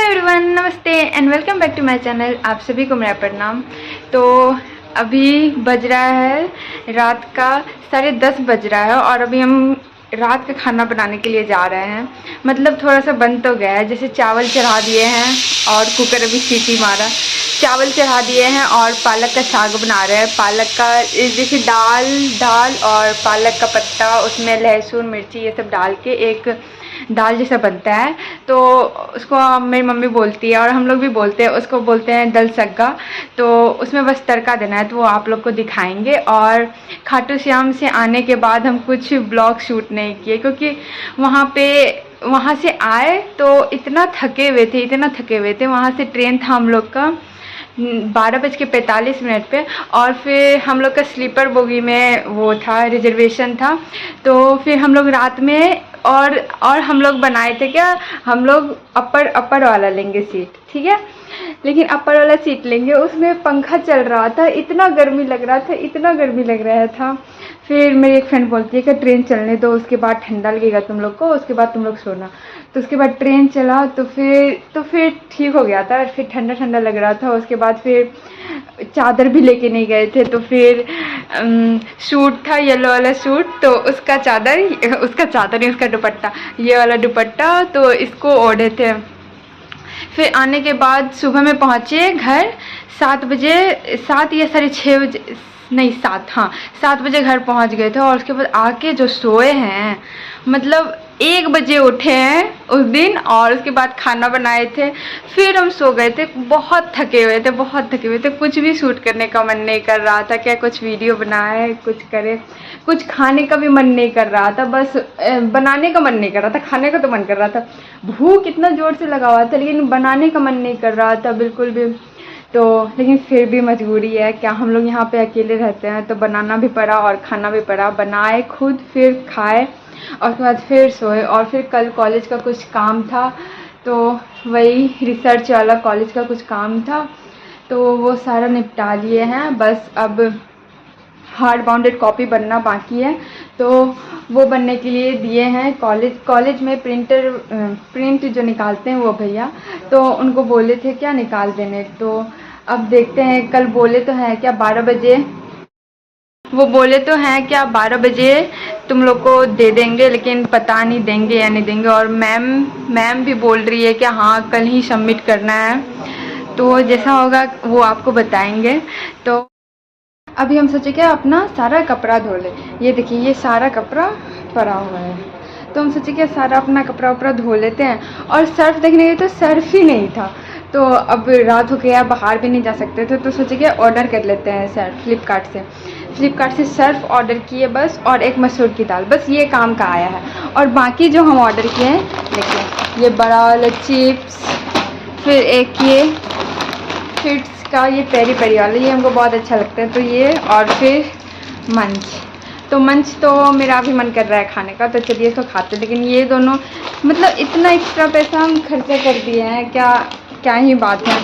Everyone, नमस्ते and welcome back to my channel. आप सभी को मेरा प्रणाम। तो अभी बज रहा है रात का 10:30 बज रहा है और अभी हम रात का खाना बनाने के लिए जा रहे हैं। मतलब थोड़ा सा बन तो गया है, जैसे चावल चढ़ा दिए हैं और कुकर अभी सीटी मारा, चावल चढ़ा दिए हैं और पालक का साग बना रहे हैं। पालक का जैसे दाल और पालक का पत्ता, उसमें लहसुन मिर्ची ये सब डाल के एक दाल जैसा बनता है। तो उसको मेरी मम्मी बोलती है और हम लोग भी बोलते हैं, उसको बोलते हैं दल सग्गा। तो उसमें बस तड़का देना है, तो वो आप लोग को दिखाएंगे। और खाटू श्याम से आने के बाद हम कुछ ब्लॉग शूट नहीं किए, क्योंकि वहाँ से आए तो इतना थके हुए थे। वहाँ से ट्रेन था हम लोग का 12:45 पे, और फिर हम लोग का स्लीपर बोगी में वो था, रिजर्वेशन था। तो फिर हम लोग रात में और हम लोग बनाए थे क्या, हम लोग अपर वाला लेंगे सीट, ठीक है। लेकिन अपर वाला सीट लेंगे, उसमें पंखा चल रहा था, इतना गर्मी लग रहा था। फिर मेरी एक फ्रेंड बोलती है कि ट्रेन चलने दो, उसके बाद ठंडा लगेगा तुम लोग को, उसके बाद तुम लोग सोना। तो उसके बाद ट्रेन चला तो फिर ठीक हो गया था, फिर ठंडा लग रहा था। उसके बाद फिर चादर भी लेके नहीं गए थे, तो फिर सूट था येलो वाला सूट, तो उसका दुपट्टा, ये वाला दुपट्टा, तो इसको ओढ़े थे। फिर आने के बाद सुबह में पहुँचे घर 7 बजे, 7 या 6:30 बजे, नहीं 7 बजे घर पहुँच गए थे। और उसके बाद आके जो सोए हैं, मतलब 1 बजे उठे हैं उस दिन, और उसके बाद खाना बनाए थे, फिर हम सो गए थे। बहुत थके हुए थे, कुछ भी शूट करने का मन नहीं कर रहा था, क्या कुछ वीडियो बनाए, कुछ करे, कुछ खाने का भी मन नहीं कर रहा था। बस बनाने का मन नहीं कर रहा था, खाने का तो मन कर रहा था। भूख इतना ज़ोर से लगा हुआ था, लेकिन बनाने का मन नहीं कर रहा था बिल्कुल भी। तो लेकिन फिर भी मजबूरी है, क्या हम लोग यहाँ पे अकेले रहते हैं, तो बनाना भी पड़ा और खाना भी पड़ा। बनाए खुद, फिर खाए, और उसके बाद फिर सोए। और फिर कल कॉलेज का कुछ काम था, तो वही रिसर्च वाला कॉलेज का कुछ काम था, तो वो सारा निपटा लिए हैं। बस अब हार्ड बाउंडेड कॉपी बनना बाकी है, तो वो बनने के लिए दिए हैं कॉलेज में। प्रिंट जो निकालते हैं वो भैया, तो उनको बोले थे क्या निकाल देने। तो अब देखते हैं, कल बोले तो हैं क्या 12 बजे, वो बोले तो हैं क्या 12 बजे तुम लोग को दे देंगे, लेकिन पता नहीं देंगे या नहीं देंगे। और मैम भी बोल रही है कि हाँ कल ही सबमिट करना है, तो जैसा होगा वो आपको बताएंगे। तो अभी हम सोचे कि अपना सारा कपड़ा धो ले। ये देखिए, ये सारा कपड़ा पड़ा हुआ है, तो हम सोचे कि सारा अपना कपड़ा उपड़ा धो लेते हैं। और सर्फ देखने गए तो सर्फ ही नहीं था, तो अब रात हो गया, बाहर भी नहीं जा सकते थे, तो सोचे कि ऑर्डर कर लेते हैं सर्फ फ्लिपकार्ट से सर्फ ऑर्डर किए बस, और एक मसूर की दाल, बस ये काम का आया है। और बाकी जो हम ऑर्डर किए हैं, देखिए ये बड़ा वाला चिप्स, फिर एक ये फिट्स का ये पेरी वाला, ये हमको बहुत अच्छा लगता है, तो ये, और फिर मंच तो मेरा भी मन कर रहा है खाने का, तो चलिए इसको खाते हैं। लेकिन ये दोनों, मतलब इतना एक्स्ट्रा पैसा हम खर्चा कर दिए हैं, क्या ही बात है।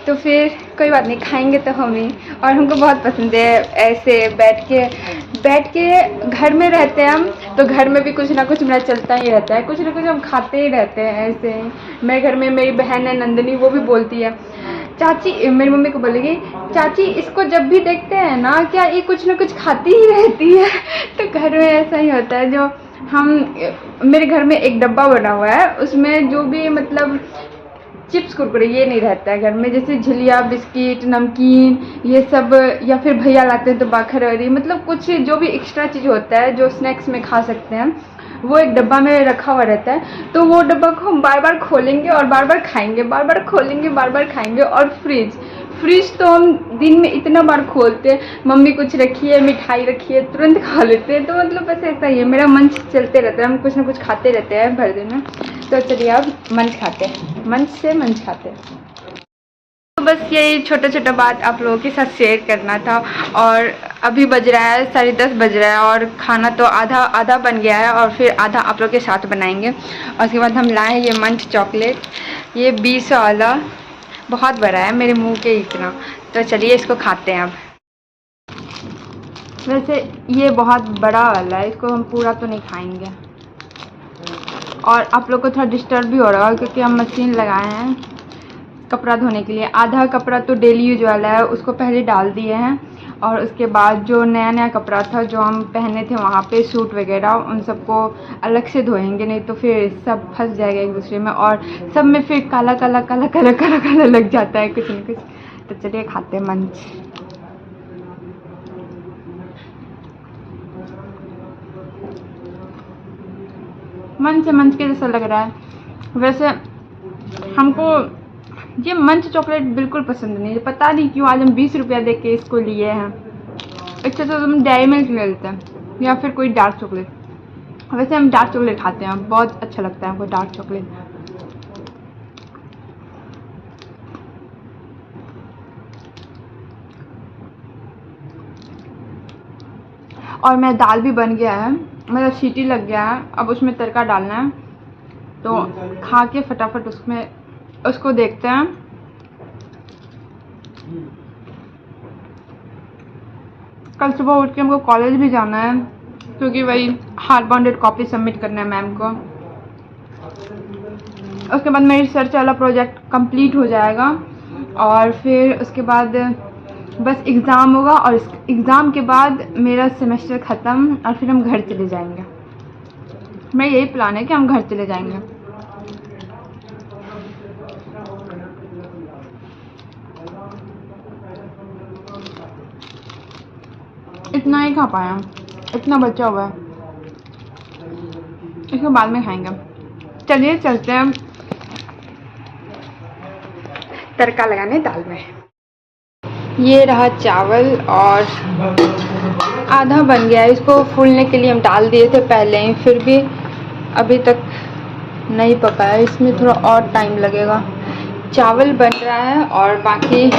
तो फिर कोई बात नहीं, खाएंगे तो हम ही। और हमको बहुत पसंद है ऐसे बैठ के घर में रहते हैं हम, तो घर में भी कुछ ना कुछ मेरा चलता ही रहता है, कुछ ना कुछ हम खाते ही रहते हैं ऐसे ही। मेरे घर में मेरी बहन है नंदिनी, वो भी बोलती है, चाची, मेरी मम्मी को बोलेगी, चाची इसको जब भी देखते हैं ना, क्या ये कुछ ना कुछ खाती ही रहती है। तो घर में ऐसा ही होता है। जो मेरे घर में एक डब्बा बना हुआ है, उसमें जो भी मतलब चिप्स कुरकुरे ये नहीं रहता है घर में, जैसे झिलिया, बिस्किट, नमकीन ये सब, या फिर भैया लाते हैं तो बाखरवरी, मतलब कुछ जो भी एक्स्ट्रा चीज़ होता है जो स्नैक्स में खा सकते हैं, वो एक डब्बा में रखा हुआ रहता है। तो वो डब्बा को हम बार बार खोलेंगे और बार बार खाएंगे, बार बार खोलेंगे, बार बार खाएंगे। और फ्रिज तो हम दिन में इतना बार खोलते हैं, मम्मी कुछ रखी है, मिठाई रखी है, तुरंत खा लेते हैं। तो मतलब बस ऐसा ही है, मेरा मंच चलते रहता है, हम कुछ ना कुछ खाते रहते हैं भर दिन में। तो चलिए अब मंच खाते हैं। तो बस यही छोटा बात आप लोगों के साथ शेयर करना था। और अभी बज रहा है 10:30 बज रहा है, और खाना तो आधा बन गया है, और फिर आधा आप लोग के साथ बनाएंगे। और उसके बाद हम लाए हैं ये मंच चॉकलेट, ये 20 वाला, बहुत बड़ा है, मेरे मुंह के इतना। तो चलिए इसको खाते हैं अब। वैसे ये बहुत बड़ा वाला है, इसको हम पूरा तो नहीं खाएंगे। और आप लोग को थोड़ा डिस्टर्ब भी हो रहा है, क्योंकि हम मशीन लगाए हैं, कपड़ा धोने के लिए। आधा कपड़ा तो डेली यूज वाला है, उसको पहले डाल दिए हैं, और उसके बाद जो नया नया कपड़ा था जो हम पहने थे वहाँ पे सूट वगैरह, उन सबको अलग से धोएंगे, नहीं तो फिर सब फंस जाएगा एक दूसरे में और सब में फिर काला काला काला काला काला काला लग जाता है कुछ न कुछ। तो चलिए खाते हैं मंच। मंच के जैसा लग रहा है। वैसे हमको ये मंच चॉकलेट बिल्कुल पसंद नहीं है, पता नहीं क्यों आज हम 20 रुपया दे के इसको लिए हैं। इससे तो हम डेयरी मिल्क ले लेते हैं या फिर कोई डार्क चॉकलेट। वैसे हम डार्क चॉकलेट खाते हैं, बहुत अच्छा लगता है हमको डार्क चॉकलेट। और मेरा दाल भी बन गया है, मतलब सीटी लग गया है, अब उसमें तड़का डालना है। तो खा के फटाफट उसको देखते हैं। कल सुबह उठ के हमको कॉलेज भी जाना है, क्योंकि वही हार्ड बाउंडेड कॉपी सबमिट करना है मैम को। उसके बाद मेरी रिसर्च वाला प्रोजेक्ट कंप्लीट हो जाएगा, और फिर उसके बाद बस एग्ज़ाम होगा, और एग्ज़ाम के बाद मेरा सेमेस्टर ख़त्म, और फिर हम घर चले जाएंगे। मेरा यही प्लान है कि हम घर चले जाएंगे। इतना ही खा पाया, इतना बचा हुआ है, इसको बाद में खाएंगे। चलिए चलते हैं तड़का लगाने दाल में। ये रहा चावल और आधा बन गया है, इसको फूलने के लिए हम डाल दिए थे पहले ही, फिर भी अभी तक नहीं पका है, इसमें थोड़ा और टाइम लगेगा। चावल बन रहा है और बाकी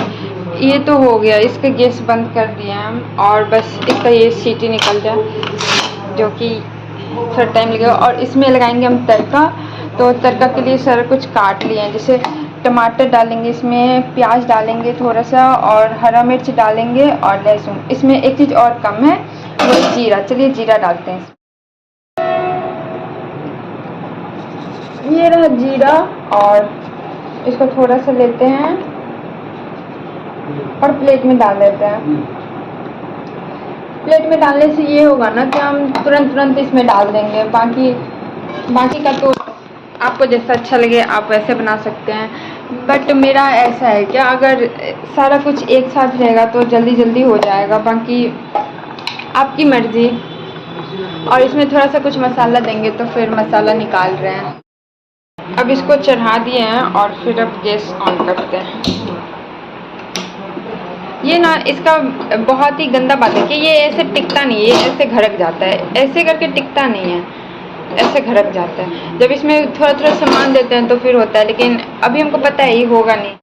ये तो हो गया, इसका गैस बंद कर दिया हम, और बस इसका ये सीटी निकल जाए, जो कि थोड़ा टाइम लगेगा। और इसमें लगाएंगे हम तड़का। तो तड़का के लिए सारा कुछ काट लिया है, जैसे टमाटर डालेंगे, इसमें प्याज डालेंगे थोड़ा सा, और हरा मिर्च डालेंगे और लहसुन। इसमें एक चीज़ और कम है, वो जीरा। चलिए जीरा डालते हैं। ये रहा जीरा, और इसको थोड़ा सा लेते हैं और प्लेट में डाल देते हैं। प्लेट में डालने से ये होगा ना कि हम तुरंत इसमें डाल देंगे। बाकी का तो आपको जैसा अच्छा लगे आप वैसे बना सकते हैं, बट मेरा ऐसा है कि अगर सारा कुछ एक साथ रहेगा तो जल्दी हो जाएगा। बाकी आपकी मर्ज़ी। और इसमें थोड़ा सा कुछ मसाला देंगे, तो फिर मसाला निकाल रहे हैं। अब इसको चढ़ा दिए हैं और फिर अब गैस ऑन करते हैं। ये ना इसका बहुत ही गंदा बात है कि ये ऐसे टिकता नहीं है, ऐसे घरक जाता है, ऐसे करके टिकता नहीं है, ऐसे घरक जाता है। जब इसमें थोड़ा सामान देते हैं तो फिर होता है, लेकिन अभी हमको पता है ये होगा नहीं।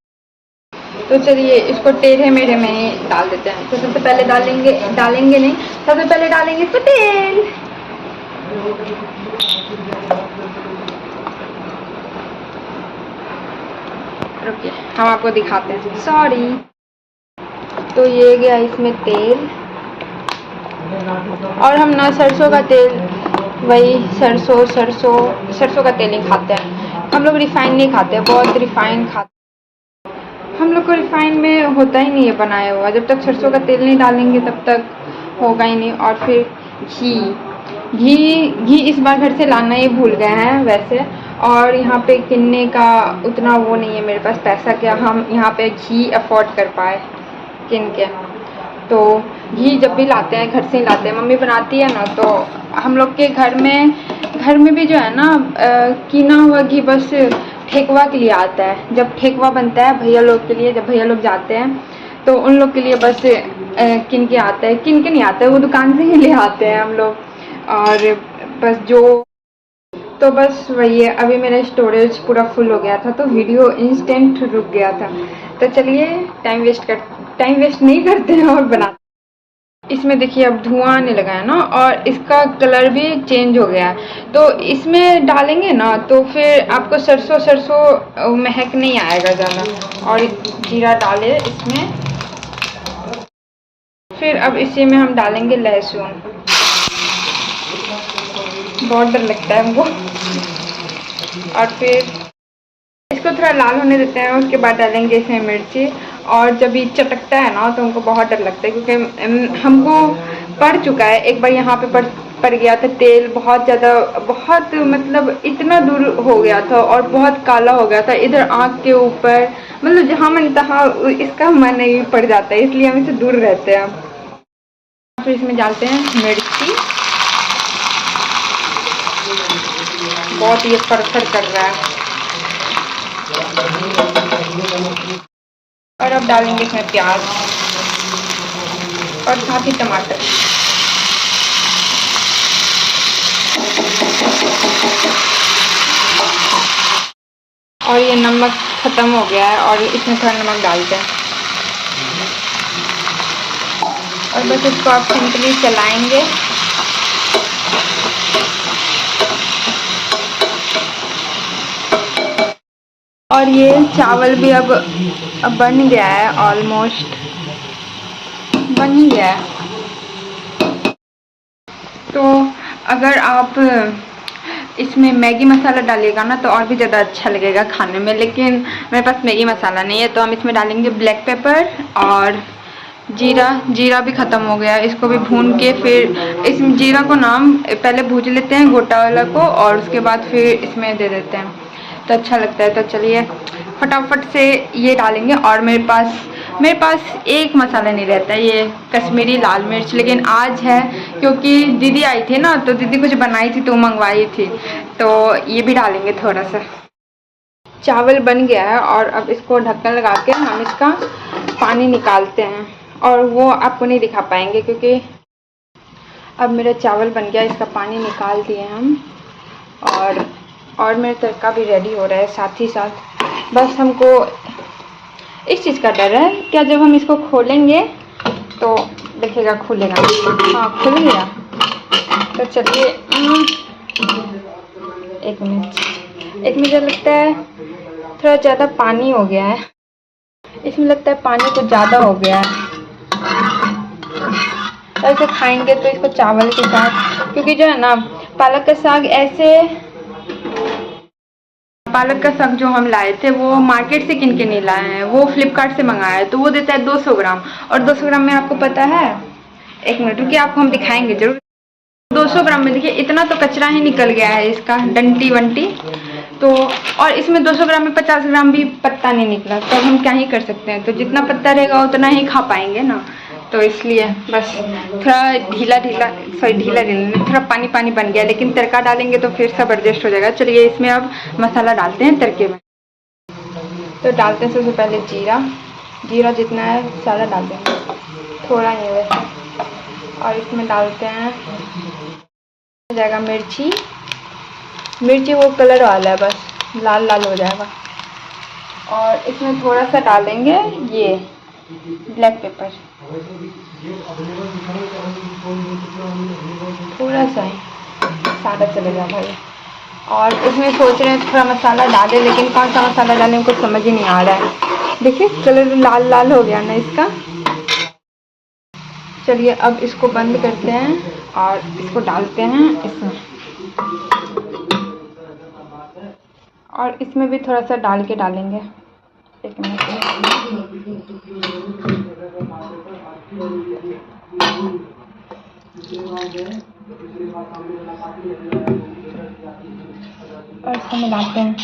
तो चलिए इसको टेढ़े मेढ़े में ही डाल देते हैं। तो सबसे पहले सबसे पहले डालेंगे इसको तेल। रुकिए हम आपको दिखाते हैं, सॉरी। तो ये गया इसमें तेल, और हम ना सरसों का तेल, वही सरसों का तेल ही खाते हैं। हम लोग रिफाइन नहीं खाते, बहुत रिफाइन खाते। हम लोग को रिफाइन में होता ही नहीं है बनाया हुआ। जब तक सरसों का तेल नहीं डालेंगे तब तक होगा ही नहीं। और फिर घी इस बार घर से लाना ही भूल गए हैं वैसे, और यहाँ पे किनने का उतना वो नहीं है मेरे पास पैसा क्या हम यहाँ पे घी अफोर्ड कर पाए किन के। तो घी जब भी लाते हैं घर से ही लाते हैं, मम्मी बनाती है ना, तो हम लोग के घर में भी जो है ना किना हुआ घी बस ठेकवा के लिए आता है। जब ठेकवा बनता है भैया लोग के लिए, जब भैया लोग जाते हैं तो उन लोग के लिए बस किन के आता है, किन के नहीं आता है, वो दुकान से ही ले आते हैं हम लोग। और बस तो बस वही है। अभी मेरा स्टोरेज पूरा फुल हो गया था तो वीडियो इंस्टेंट रुक गया था। तो चलिए टाइम वेस्ट नहीं करते हैं और बनाते हैं। इसमें देखिए अब धुआं आने लगा है ना, और इसका कलर भी चेंज हो गया है। तो इसमें डालेंगे ना तो फिर आपको सरसों महक नहीं आएगा ज़्यादा। और जीरा डाले इसमें, फिर अब इसी में हम डालेंगे लहसुन। बहुत डर लगता है हमको। और फिर इसको थोड़ा लाल होने देते हैं, उसके बाद डालेंगे इसमें मिर्ची। और जब ये चटकता है ना तो हमको बहुत डर लगता है, क्योंकि हमको पड़ चुका है एक बार, यहाँ पे पड़ गया था तेल बहुत ज़्यादा, बहुत मतलब इतना दूर हो गया था और बहुत काला हो गया था इधर आँख के ऊपर, मतलब जहाँ मन तहाँ इसका मन नहीं पड़ जाता है, इसलिए हम इससे दूर रहते हैं। फिर इसमें डालते हैं मिर्ची, बहुत ये फड़फड़ कर रहा है। और अब डालेंगे इसमें प्याज और साथ ही टमाटर। और ये नमक ख़त्म हो गया है और इसमें थोड़ा नमक डालते हैं और बस इसको आप सिंपली चलाएंगे। और ये चावल भी अब बन गया है, ऑलमोस्ट बन ही गया है। तो अगर आप इसमें मैगी मसाला डालिएगा ना तो और भी ज़्यादा अच्छा लगेगा खाने में, लेकिन मेरे पास मैगी मसाला नहीं है, तो हम इसमें डालेंगे ब्लैक पेपर और जीरा भी ख़त्म हो गया है, इसको भी भून के फिर इसमें जीरा को नाम पहले भून लेते हैं गोटा वाला को, और उसके बाद फिर इसमें दे देते हैं तो अच्छा लगता है। तो चलिए फटाफट से ये डालेंगे। और मेरे पास एक मसाला नहीं रहता है, ये कश्मीरी लाल मिर्च, लेकिन आज है क्योंकि दीदी आई थी ना, तो दीदी कुछ बनाई थी तो मंगवाई थी, तो ये भी डालेंगे थोड़ा सा। चावल बन गया है और अब इसको ढक्कन लगा के हम इसका पानी निकालते हैं, और वो आपको नहीं दिखा पाएंगे क्योंकि अब मेरा चावल बन गया, इसका पानी निकाल दिए हम। और मेरा तड़का भी रेडी हो रहा है साथ ही साथ। बस हमको इस चीज़ का डर है, क्या जब हम इसको खोलेंगे तो देखिएगा खुलेगा, हाँ खुल गया। तो चलिए एक मिनट लगता है थोड़ा ज़्यादा पानी हो गया है इसमें, लगता है पानी कुछ ज़्यादा हो गया है। ऐसे खाएंगे तो इसको चावल के साथ, क्योंकि जो है ना पालक का साग जो हम लाए थे वो मार्केट से किन के नहीं लाए हैं, वो फ्लिपकार्ट से मंगाया है, तो वो देता है 200 ग्राम, और 200 ग्राम में आपको पता है, एक मिनट रुकिए आपको हम दिखाएंगे जरूर। 200 ग्राम में देखिए इतना तो कचरा ही निकल गया है इसका, डंटी वंटी तो। और इसमें 200 ग्राम में 50 ग्राम भी पत्ता नहीं निकला, तो हम क्या ही कर सकते हैं, तो जितना पत्ता रहेगा उतना ही खा पाएंगे ना, तो इसलिए बस थोड़ा ढीला थोड़ा पानी बन गया, लेकिन तड़का डालेंगे तो फिर सब एडजस्ट हो जाएगा। चलिए इसमें अब मसाला डालते हैं तड़के में। तो डालते हैं सबसे पहले जीरा जितना है सारा डाल देंगे, थोड़ा ही है वैसे। और इसमें डालते हैं हो जाएगा मिर्ची वो कलर वाला है, बस लाल हो जाएगा। और इसमें थोड़ा सा डालेंगे ये ब्लैक पेपर, थोड़ा सा ही, सादा चलेगा भाई। और इसमें सोच रहे हैं थोड़ा मसाला डालें, लेकिन कौन सा मसाला डालें हमको समझ ही नहीं आ रहा है। देखिए कलर लाल हो गया ना इसका। चलिए अब इसको बंद करते हैं और इसको डालते हैं इसमें, और इसमें भी थोड़ा सा डाल के डालेंगे। एक मिनट और इसको मिलाते हैं।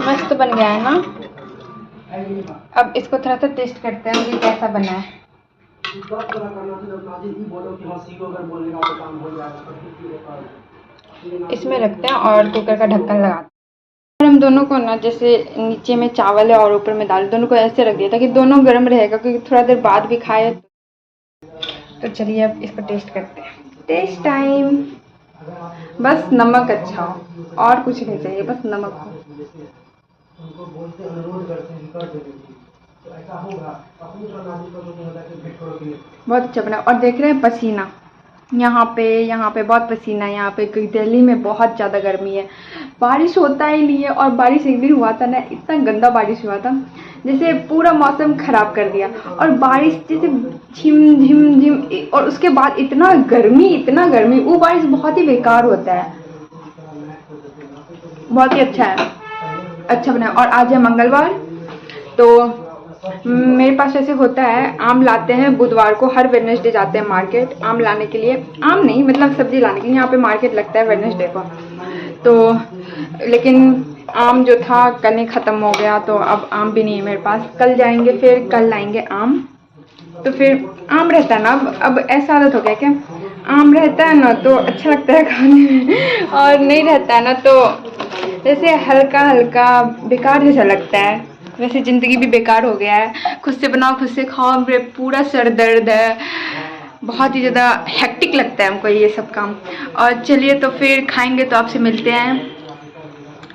मस्त बन गया है ना। अब इसको थोड़ा सा टेस्ट करते हैं कि कैसा बना है। इसमें रखते हैं और कुकर का ढक्कन लगाते हैं। और हम दोनों को ना, जैसे नीचे में चावल है और ऊपर में दाल, दोनों को ऐसे रख दिया ताकि दोनों गर्म रहेगा, क्योंकि थोड़ा देर बाद भी खाए। तो चलिए अब इसको टेस्ट करते हैं। Test time. बस नमक अच्छा हो और कुछ नहीं चाहिए, बस नमक हो। बहुत अच्छा बना। और देख रहे हैं पसीना यहाँ पे बहुत पसीना है यहाँ पे, क्योंकि दिल्ली में बहुत ज़्यादा गर्मी है, बारिश होता ही नहीं है। और बारिश एक दिन हुआ था ना, इतना गंदा बारिश हुआ था जैसे पूरा मौसम ख़राब कर दिया। और बारिश जैसे झिम झिम झिम, और उसके बाद इतना गर्मी, वो बारिश बहुत ही बेकार होता है। बहुत ही अच्छा बना। और आज है मंगलवार, तो मेरे पास ऐसे होता है, आम लाते हैं बुधवार को, हर वेडनेसडे जाते हैं मार्केट आम लाने के लिए। आम नहीं, मतलब सब्जी लाने के लिए। यहाँ पे मार्केट लगता है वेडनेसडे को। तो लेकिन आम जो था कल ही ख़त्म हो गया, तो अब आम भी नहीं है मेरे पास। कल जाएंगे, फिर कल लाएंगे आम। तो फिर आम रहता है ना, अब ऐसा आदत हो गया क्या, आम रहता है ना तो अच्छा लगता है खाने में, और नहीं रहता है ना तो जैसे हल्का हल्का बेकार जैसा लगता है। वैसे ज़िंदगी भी बेकार हो गया है, खुद से बनाओ खुद से खाओ, मेरे पूरा सर दर्द है, बहुत ही ज़्यादा हेक्टिक लगता है हमको ये सब काम। और चलिए तो फिर खाएंगे, तो आपसे मिलते हैं,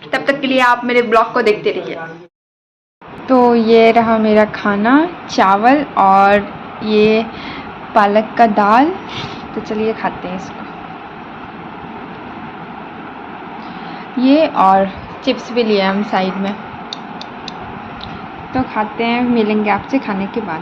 तब तक के लिए आप मेरे ब्लॉग को देखते रहिए। तो ये रहा मेरा खाना, चावल और ये पालक का दाल। तो चलिए खाते हैं इसको। ये और चिप्स भी लिए हम साइड में। तो खाते हैं, मिलेंगे आपसे खाने के बाद।